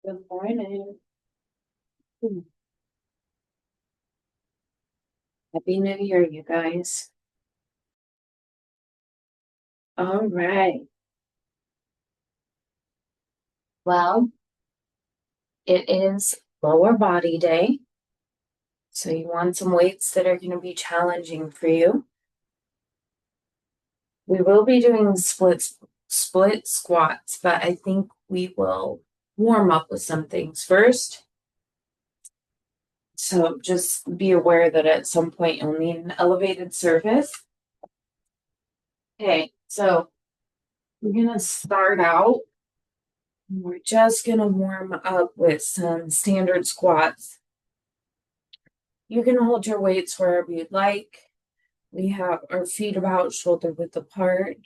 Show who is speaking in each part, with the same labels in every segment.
Speaker 1: Good morning. Happy New Year, you guys. All right. Well, it is lower body day. So you want some weights that are going to be challenging for you. We will be doing split squats, but I think we will warm up with some things first. So just be aware that at some point you'll need an elevated surface. Okay, so we're going to start out. We're just going to warm up with some standard squats. You can hold your weights wherever you'd like. We have our feet about shoulder width apart,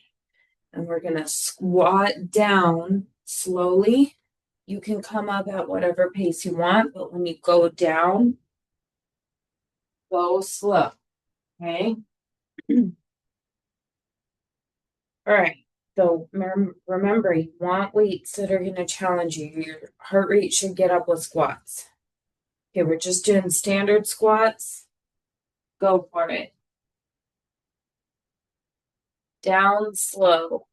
Speaker 1: and we're going to squat down slowly. You can come up at whatever pace you want, but when you go down, go slow. Okay. All right. So remember, you want weights that are going to challenge you. Your heart rate should get up with squats. Okay, we're just doing standard squats. Go for it. Down slow.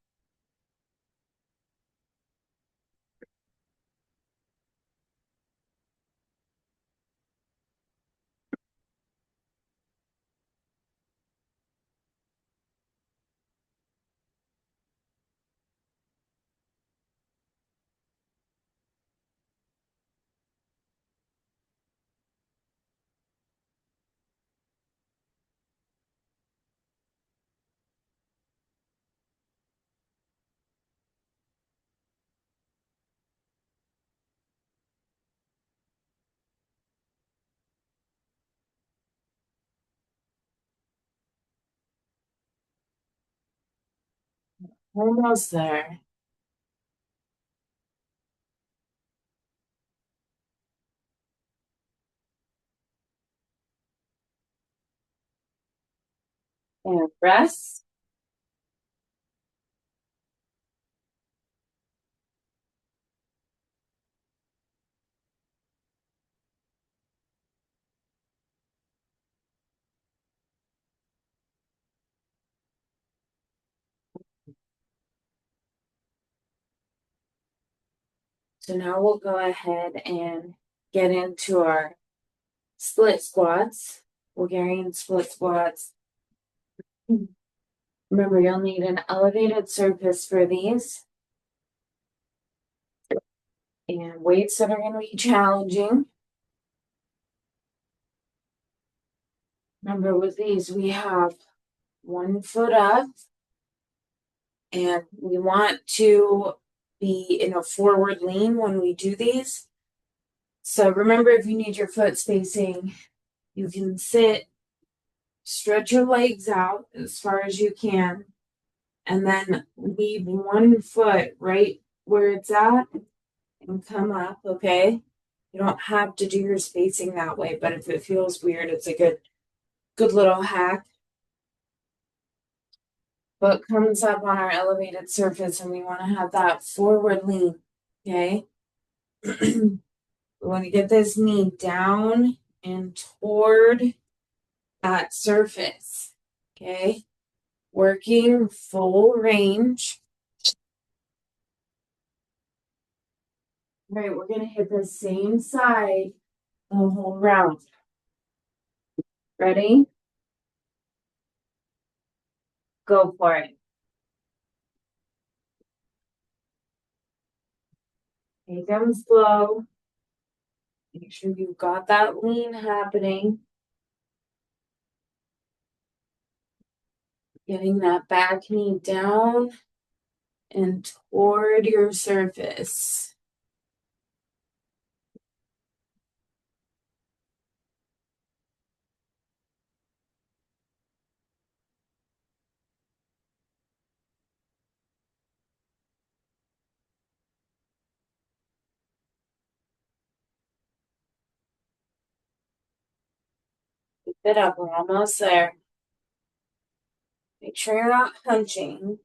Speaker 1: Almost there. And rest. So now we'll go ahead and get into our split squats, Bulgarian split squats. Remember, you'll need an elevated surface for these and weights that are going to be challenging. Remember, with these, we have 1 foot up and we want to be in a forward lean when we do these. So remember, if you need your foot spacing, you can sit, stretch your legs out as far as you can, and then leave 1 foot right where it's at and come up, okay? You don't have to do your spacing that way, but if it feels weird, it's a good little hack. Foot comes up on our elevated surface and we want to have that forward lean, okay? We want to get this knee down and toward that surface, okay? Working full range. All right, we're gonna hit the same side the whole round. Ready? Go for it. Take them slow. Make sure you've got that lean happening. Getting that back knee down and toward your surface. Keep it up. We're almost there. Make sure you're not hunching.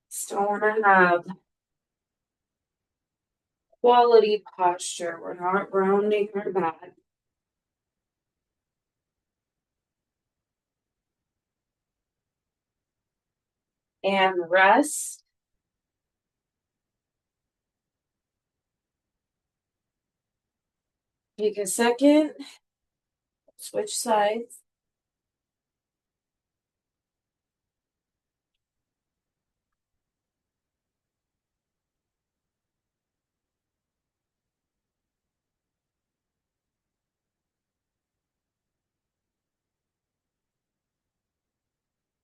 Speaker 1: Still want to have quality posture. We're not rounding our back. And rest. Take a second. Switch sides.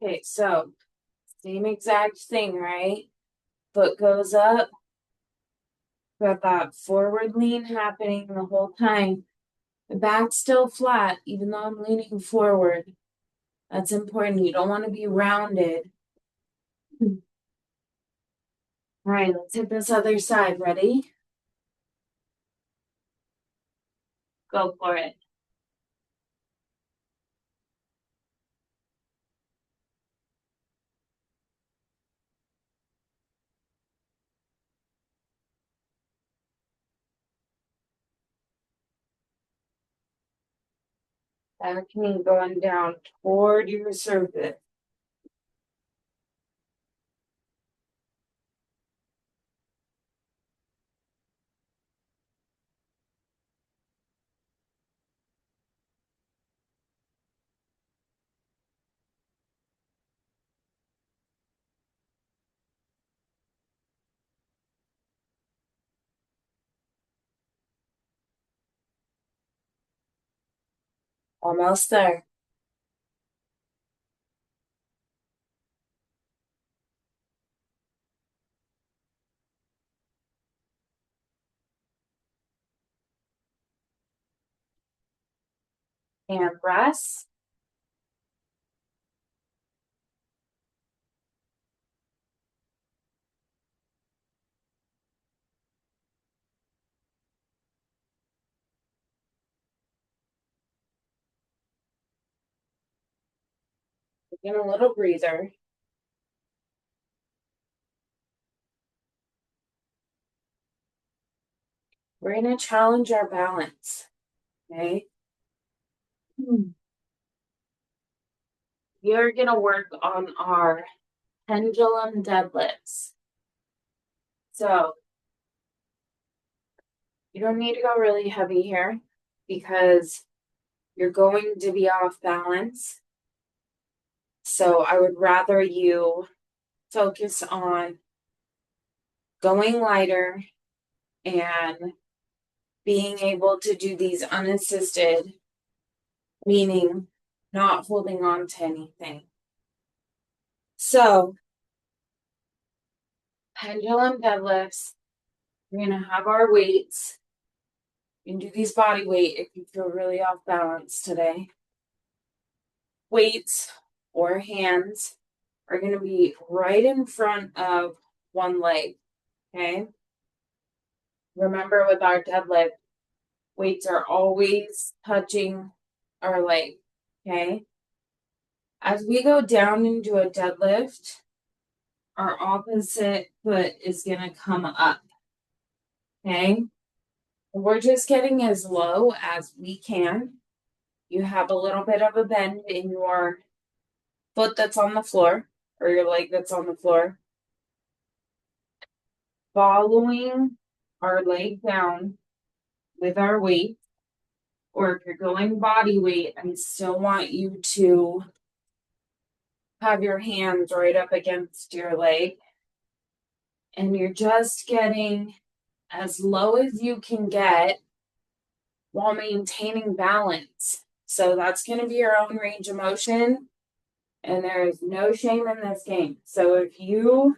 Speaker 1: Okay, so same exact thing, right? Foot goes up. Got that forward lean happening the whole time. The back's still flat, even though I'm leaning forward. That's important. You don't want to be rounded. All right, let's hit this other side. Ready? Go for it. Back knee going down toward your surface. Almost there. And rest. Get a little breather. We're going to challenge our balance. Okay. We are going to work on our pendulum deadlifts. So you don't need to go really heavy here because you're going to be off balance. So I would rather you focus on going lighter and being able to do these unassisted, meaning not holding on to anything. So, pendulum deadlifts, we're going to have our weights. You can do these body weight if you feel really off balance today. Weights or hands are going to be right in front of one leg, okay? Remember with our deadlift, weights are always touching our leg, okay? As we go down into a deadlift, our opposite foot is going to come up, okay? We're just getting as low as we can. You have a little bit of a bend in your foot that's on the floor or your leg that's on the floor. Following our leg down with our weight, or if you're going body weight, I still want you to have your hands right up against your leg. And you're just getting as low as you can get while maintaining balance. So that's going to be your own range of motion. And there is no shame in this game. So if you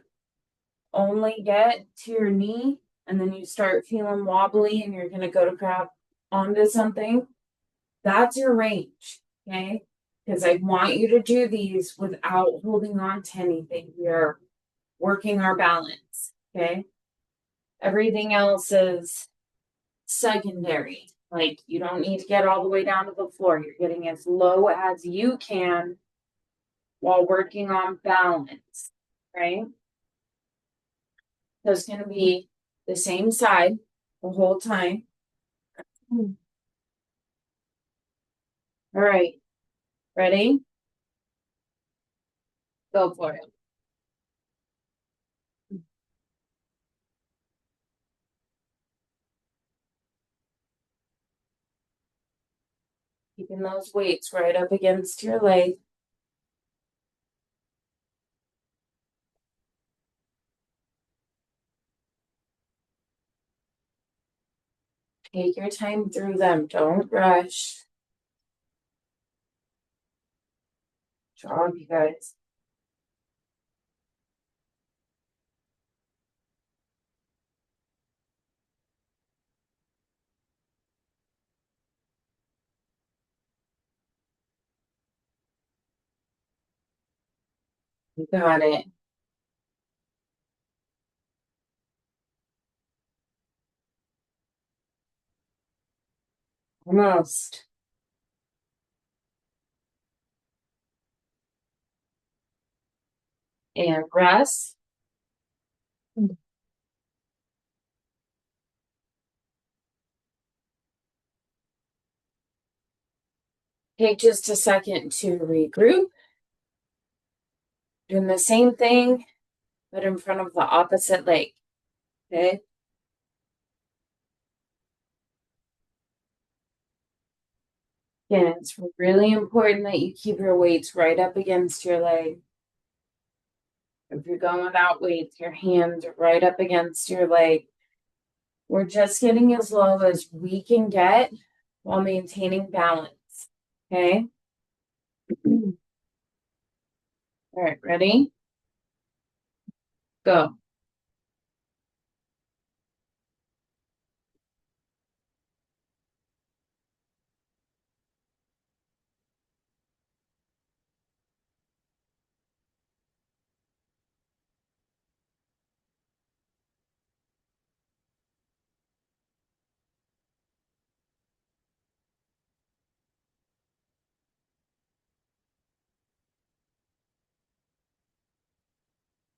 Speaker 1: only get to your knee and then you start feeling wobbly and you're going to go to grab onto something, that's your range. Okay. Because I want you to do these without holding on to anything. We're working our balance. Okay. Everything else is secondary. Like you don't need to get all the way down to the floor. You're getting as low as you can while working on balance, right? So it's going to be the same side, the whole time. All right, ready? Go for it. Keeping those weights right up against your leg. Take your time through them. Don't rush. Job, you guys. You got it. Almost. And rest. Take just a second to regroup. Doing the same thing, but in front of the opposite leg. Okay. Again, it's really important that you keep your weights right up against your leg. If you're going without weights, your hands are right up against your leg. We're just getting as low as we can get while maintaining balance. Okay. All right, ready? Go.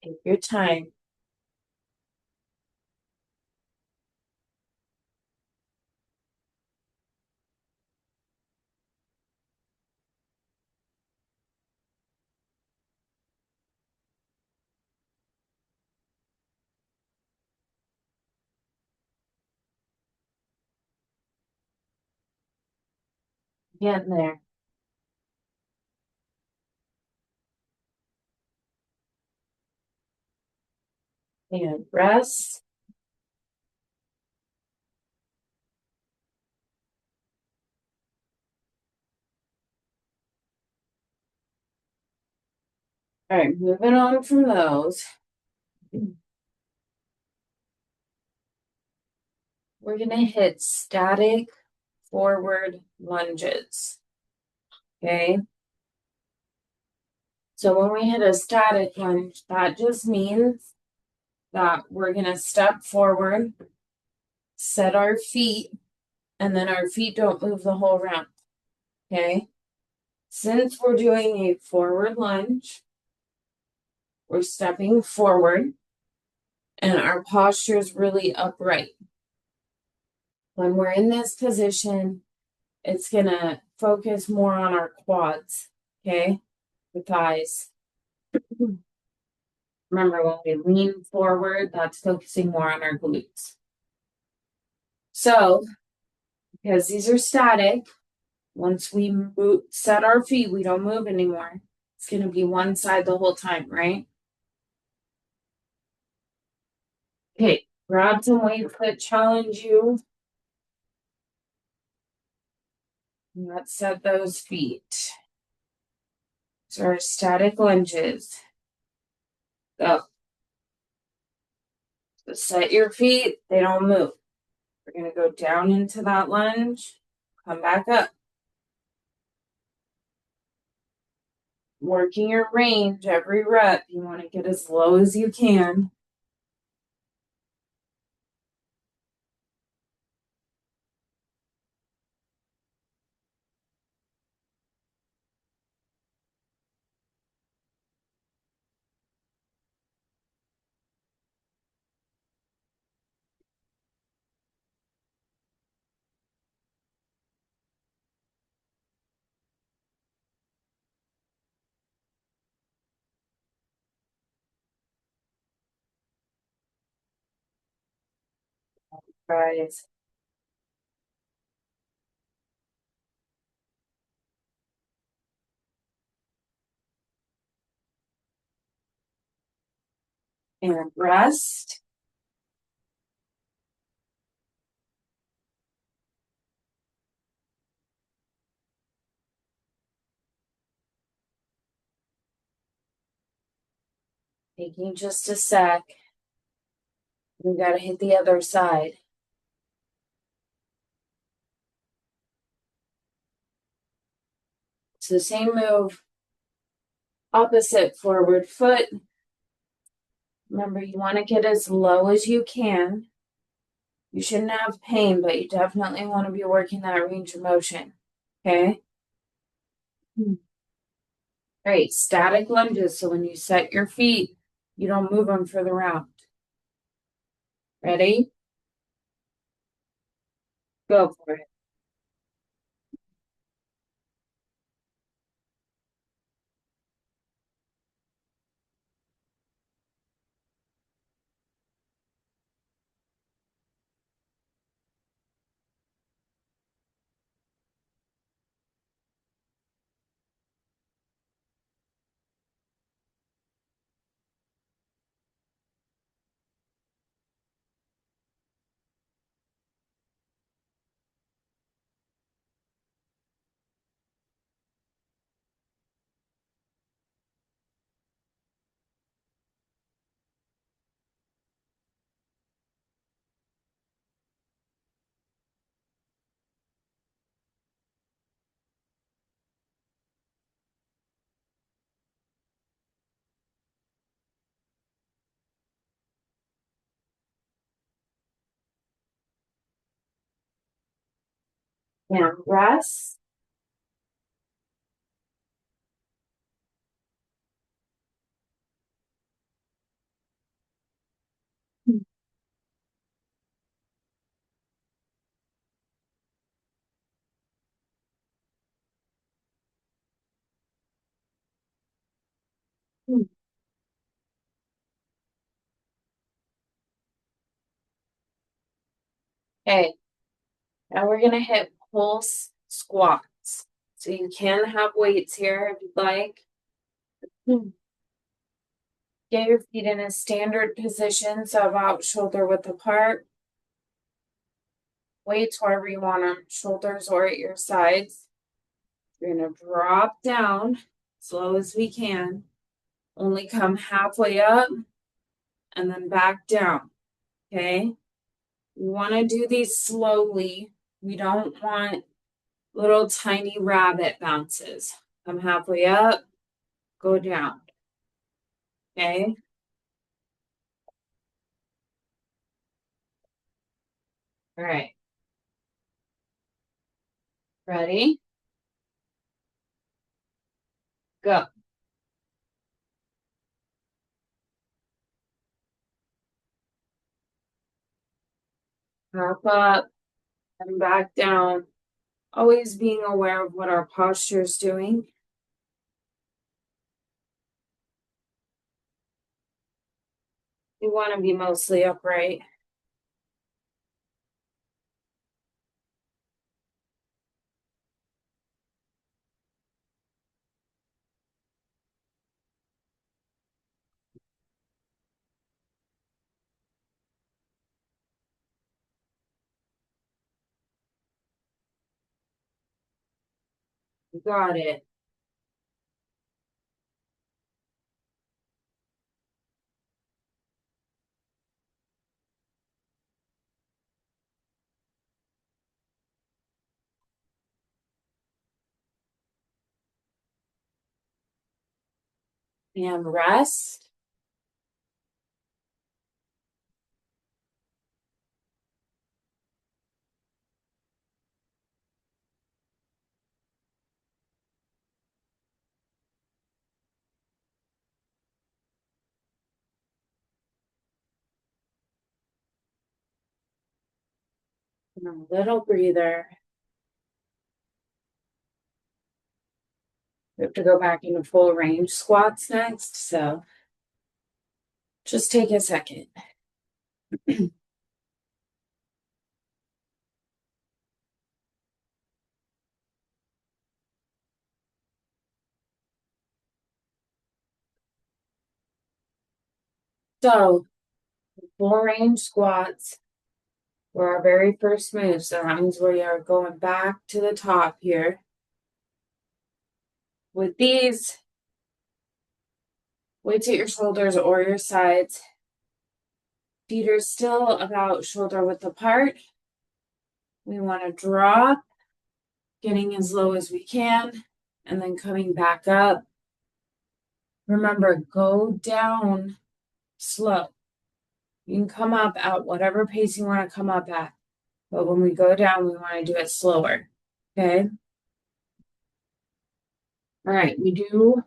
Speaker 1: Take your time. Getting there. And rest. All right, moving on from those. We're going to hit static forward lunges. Okay. So when we hit a static lunge, that just means that we're going to step forward, set our feet, and then our feet don't move the whole round. Okay. Since we're doing a forward lunge, we're stepping forward and our posture is really upright. When we're in this position, it's going to focus more on our quads. Okay. The thighs. Remember, when we lean forward, that's focusing more on our glutes. So, because these are static, once we move, set our feet, we don't move anymore. It's going to be one side the whole time, right? Okay, grab some weights that challenge you. And let's set those feet. So our static lunges. Go. So set your feet, they don't move. We're going to go down into that lunge, come back up. Working your range every rep. You want to get as low as you can. Rise. And rest. Taking just a sec. We gotta hit the other side. So same move, opposite forward foot. Remember, you want to get as low as you can. You shouldn't have pain, but you definitely want to be working that range of motion. Okay? Great. Static lunges. So when you set your feet, you don't move them for the round. Ready? Go for it. Now rest. Okay. Now we're gonna hit pulse squats. So you can have weights here if you'd like. Get your feet in a standard position, so about shoulder width apart. Weights wherever you want them, shoulders or at your sides. You're gonna drop down as low as we can. Only come halfway up and then back down. Okay? We want to do these slowly. We don't want little tiny rabbit bounces. Come halfway up, go down. Okay? All right. Ready? Go. Hop up and back down. Always being aware of what our posture is doing. We want to be mostly upright. Got it. And rest. And a little breather. We have to go back into full range squats next, so just take a second. So, full range squats were our very first move. So that means we are going back to the top here. With these, weights at your shoulders or your sides. Feet are still about shoulder width apart. We want to drop, getting as low as we can, and then coming back up. Remember, go down slow. You can come up at whatever pace you want to come up at. But when we go down, we want to do it slower. Okay? All right, we do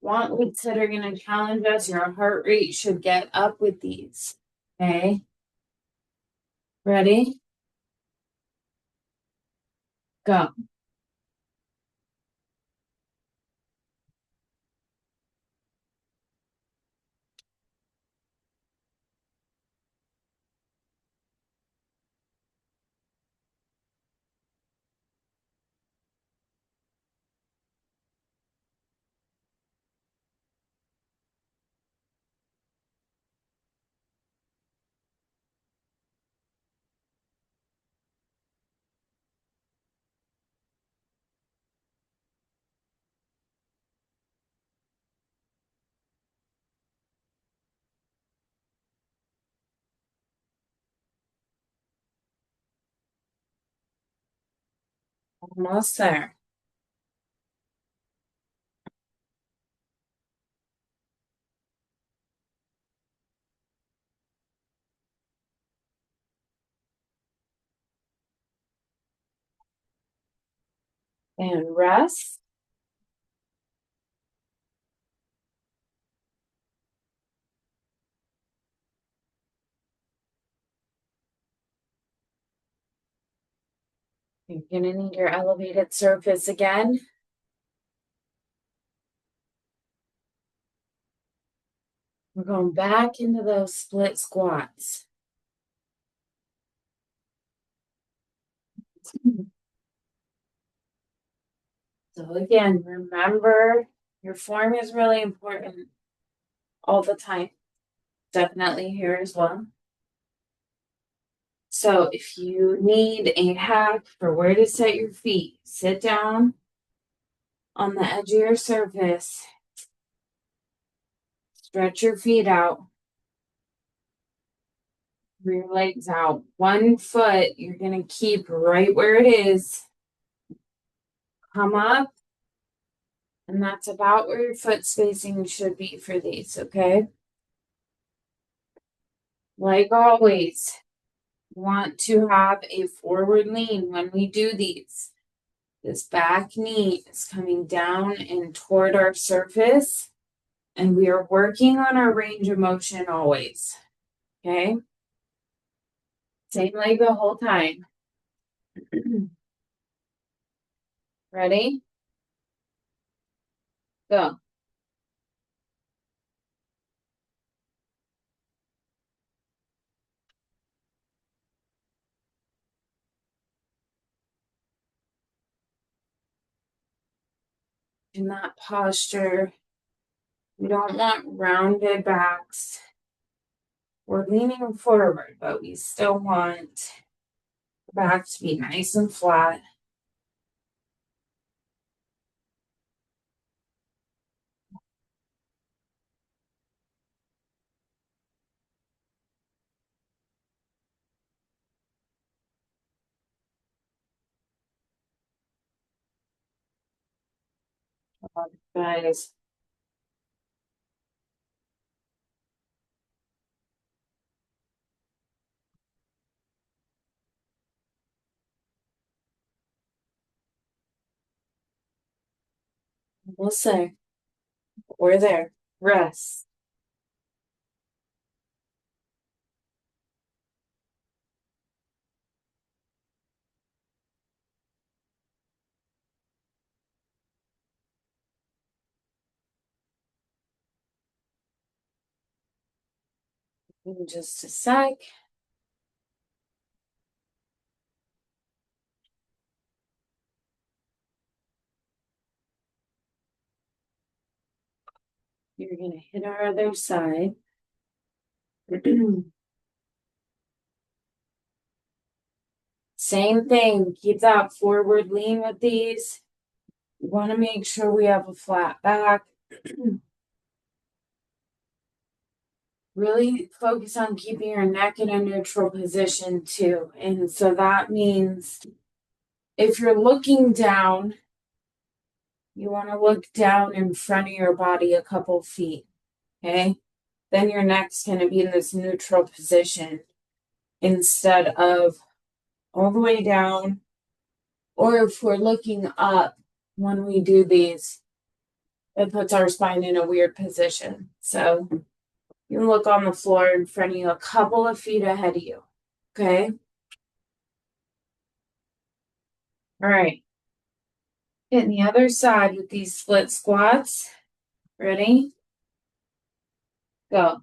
Speaker 1: want weights that are going to challenge us. Your heart rate should get up with these. Okay? Ready? Go. Almost there. And rest. You're going to need your elevated surface again. We're going back into those split squats. So again, remember your form is really important all the time. Definitely here as well. So if you need a hack for where to set your feet, sit down on the edge of your surface, stretch your feet out, your legs out. One foot you're going to keep right where it is. Come up, and that's about where your foot spacing should be for these, okay? Like always, want to have a forward lean when we do these. This back knee is coming down and toward our surface, and we are working on our range of motion always. Okay? Same leg the whole time. Ready? Go. In that posture, we don't want rounded backs. We're leaning forward, but we still want the back to be nice and flat. Guys, we'll say we're there. Rest. In just a sec. You're going to hit our other side. Same thing. Keep that forward lean with these. You want to make sure we have a flat back. Really focus on keeping your neck in a neutral position too. And so that means if you're looking down, you want to look down in front of your body a couple feet. Okay. Then your neck's going to be in this neutral position instead of all the way down. Or if we're looking up when we do these, it puts our spine in a weird position. So you can look on the floor in front of you a couple of feet ahead of you. Okay. All right. Hitting the other side with these split squats. Ready? Go.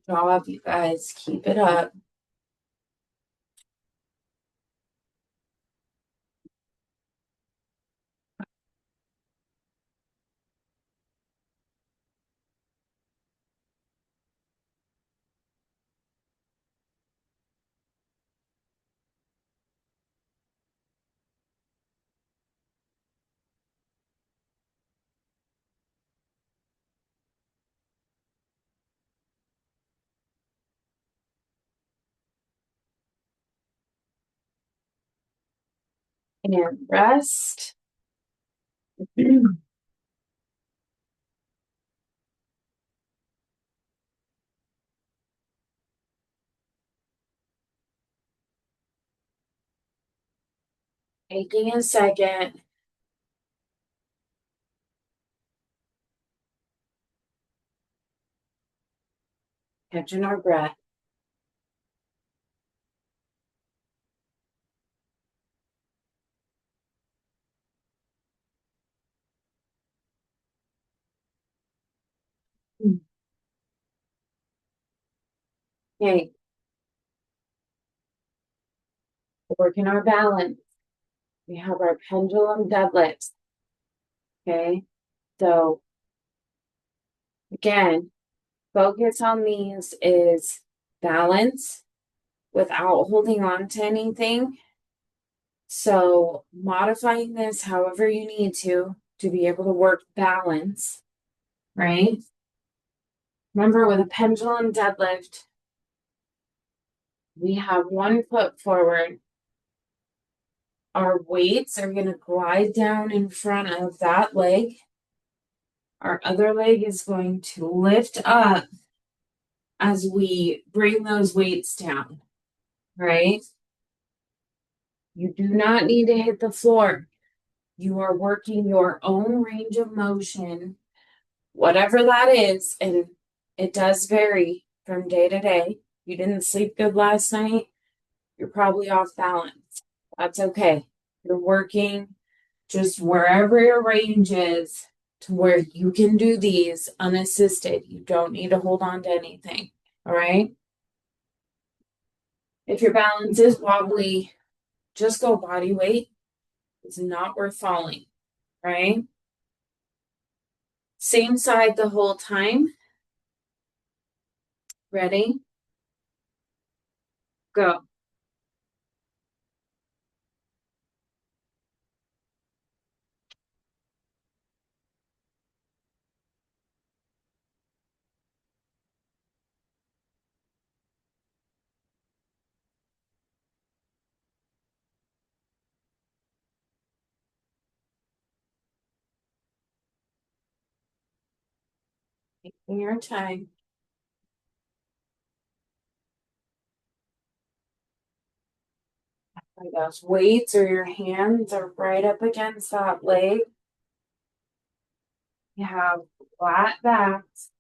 Speaker 1: Job, you guys. Keep it up. And rest. Taking a second. Catching our breath. Okay. Working our balance. We have our pendulum deadlifts. Okay. So again, focus on these is balance without holding on to anything. So modifying this however you need to be able to work balance, right? Remember, with a pendulum deadlift, we have one foot forward. Our weights are going to glide down in front of that leg. Our other leg is going to lift up as we bring those weights down, right? You do not need to hit the floor. You are working your own range of motion, whatever that is, and it does vary from day to day. You didn't sleep good last night, you're probably off balance. That's okay. You're working just wherever your range is to where you can do these unassisted. You don't need to hold on to anything. All right. If your balance is wobbly, just go body weight. It's not worth falling. Right. Same side the whole time. Ready? Go. Taking your time. My gosh, weights or your hands are right up against that leg. You have flat backs.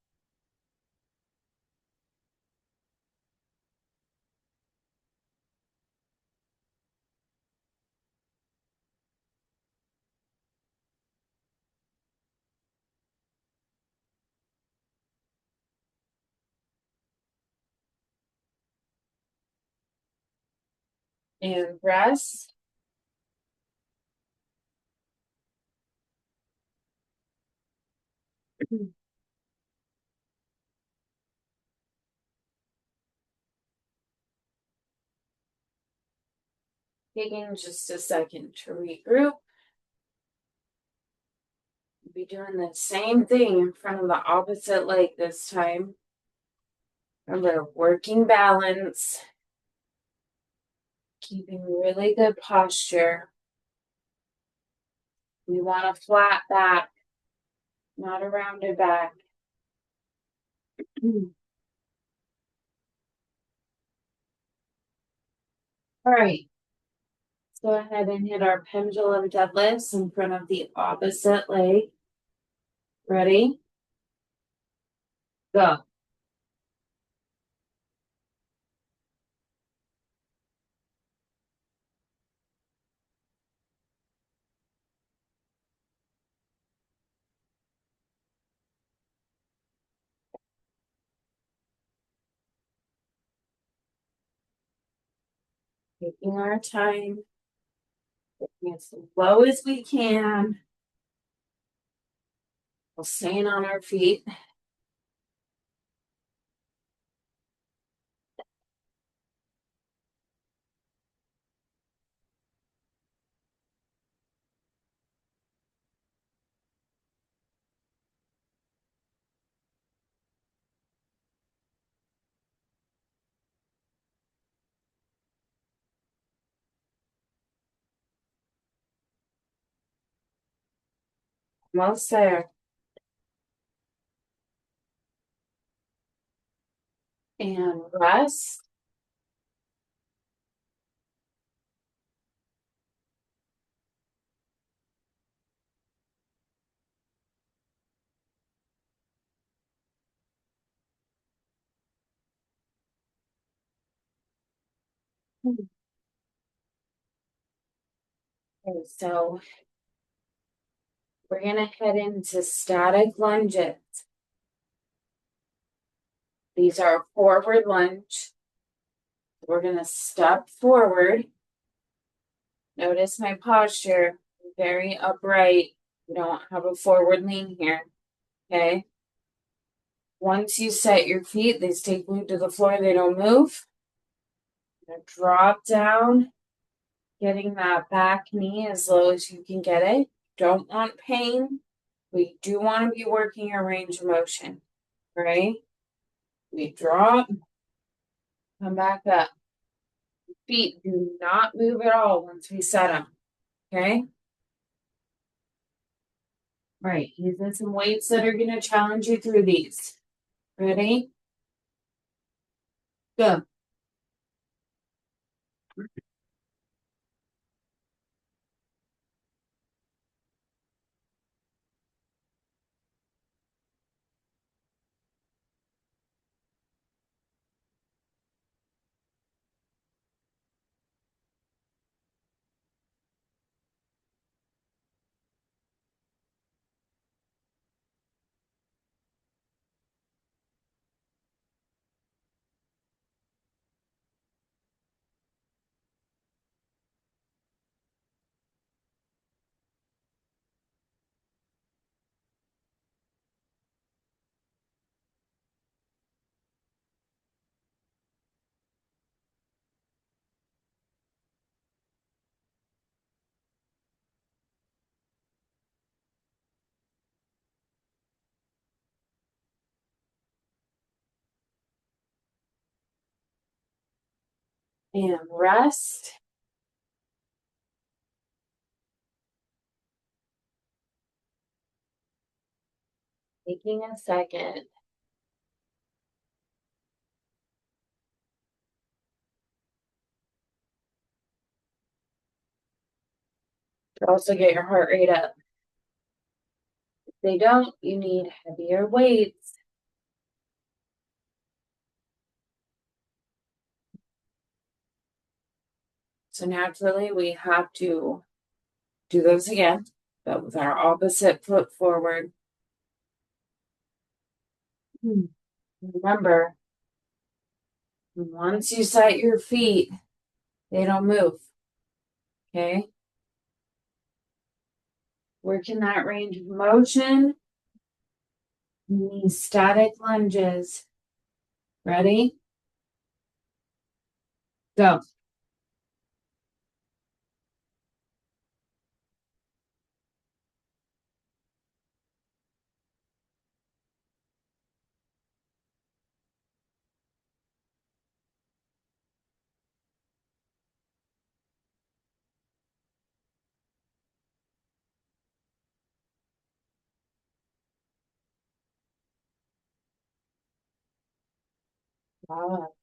Speaker 1: and rest. Taking just a second to regroup. Be doing the same thing in front of the opposite leg this time. Remember, working balance, keeping really good posture. We want a flat back, not a rounded back. All right. Let's go ahead and hit our pendulum deadlifts in front of the opposite leg. Ready? Go. Taking our time, getting as low as we can. We'll staying on our feet. Almost there. And rest. Okay, so we're gonna head into static lunges. These are forward lunge. We're gonna step forward. Notice my posture, very upright. We don't have a forward lean here. Okay. Once you set your feet, they stay glued to the floor, they don't move. Drop down, getting that back knee as low as you can get it. Don't want pain. We do want to be working our range of motion, right? We drop, come back up. Feet do not move at all once we set them, okay? Right, using some weights that are going to challenge you through these. Ready? Go. And rest. Taking a second. To also get your heart rate up. If they don't, you need heavier weights. So naturally, we have to do those again, but with our opposite foot forward. Remember, once you set your feet, They don't move. Okay. Working that range of motion. These static lunges. Ready? Go. Wow.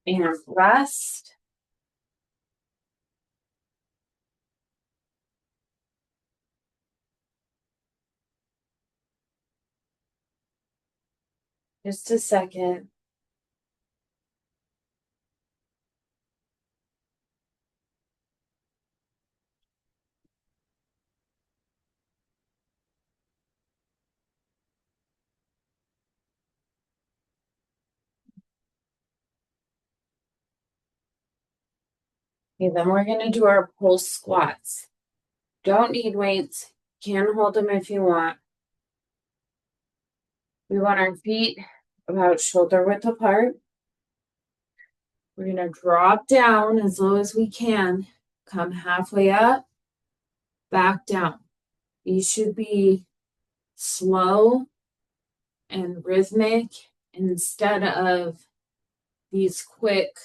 Speaker 1: And rest. Just a second. Okay, then we're going to do our pulse squats. Don't need weights. Can hold them if you want. We want our feet about shoulder width apart. We're going to drop down as low as we can. Come halfway up, back down. These should be slow and rhythmic instead of these quick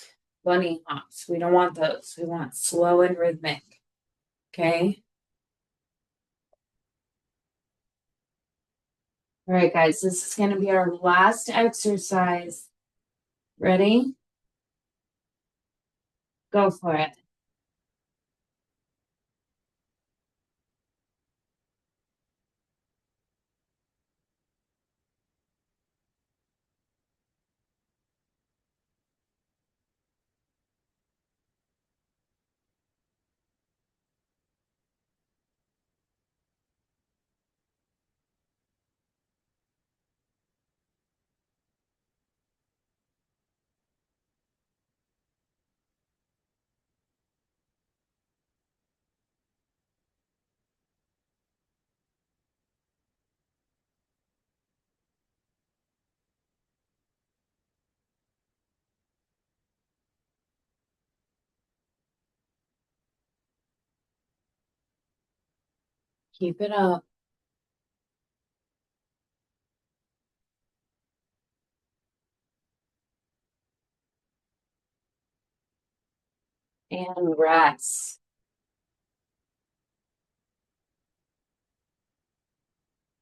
Speaker 1: bunny hops. We don't want those. We want slow and rhythmic. Okay. All right, guys, this is going to be our last exercise. Ready? Go for it. Keep it up. And rest.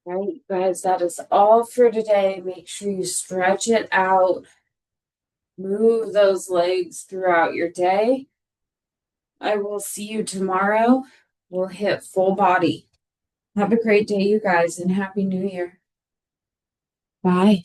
Speaker 1: All right, guys, that is all for today. Make sure you stretch it out. Move those legs throughout your day. I will see you tomorrow. We'll hit full body. Have a great day, you guys, and Happy New Year. Bye.